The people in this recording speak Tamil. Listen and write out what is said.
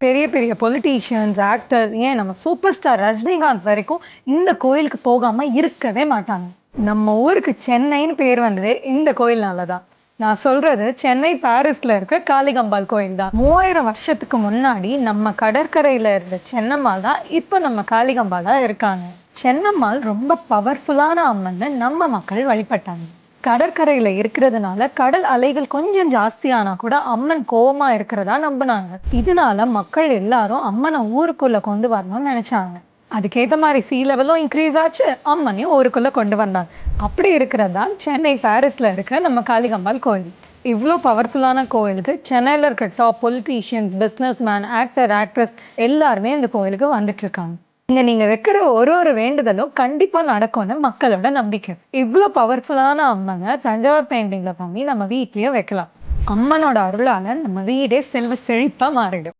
பெரிய பெரிய பொலிட்டீஷியன்ஸ், ஆக்டர்ஸ், ஏன் நம்ம சூப்பர் ஸ்டார் ரஜினிகாந்த் வரைக்கும் இந்த கோயிலுக்கு போகாம இருக்கவே மாட்டாங்க. நம்ம ஊருக்கு சென்னைன்னு பேர் வந்ததே இந்த கோயில்னால தான். நான் சொல்றது சென்னை பாரிஸ்ல இருக்க காளிகம்பாள் கோயில் தான். 3000 வருஷத்துக்கு முன்னாடி நம்ம கடற்கரையில இருந்த சென்னம்மாள் தான் இப்ப நம்ம காளிகம்பாளா இருக்காங்க. சென்னம்மாள் ரொம்ப பவர்ஃபுல்லான அம்மன்னு நம்ம மக்கள் வழிபட்டாங்க. கடற்கரையில இருக்கிறதுனால கடல் அலைகள் கொஞ்சம் ஜாஸ்தியானா கூட அம்மன் கோவமா இருக்கிறதா நம்பினாங்க. இதனால மக்கள் எல்லாரும் அம்மனை ஊருக்குள்ள கொண்டு வரணும்னு நினைச்சாங்க. அதுக்கேற்ற மாதிரி சீ லெவலும் இன்க்ரீஸ் ஆச்சு, அம்மனையும் ஊருக்குள்ள கொண்டு வந்தாங்க. அப்படி இருக்கிறதா சென்னை பாரிஸ்ல இருக்க நம்ம காளிகம்பாள் கோயில். இவ்வளோ பவர்ஃபுல்லான கோயிலுக்கு சென்னையில் இருக்க top politicians, business man, actor, actress எல்லாருமே இந்த கோயிலுக்கு வந்துட்டு இருக்காங்க. இங்க நீங்க வைக்கிற ஒரு வேண்டுதலும் கண்டிப்பா நடக்கும்னு மக்களோட நம்பிக்கை. இவ்வளோ பவர்ஃபுல்லான அம்மனை தஞ்சாவூர் பெயிண்டிங்ல பண்ணி நம்ம வீட்லயே வைக்கலாம். அம்மனோட அருளால நம்ம வீடே செல்வ செழிப்பா மாறிடும்.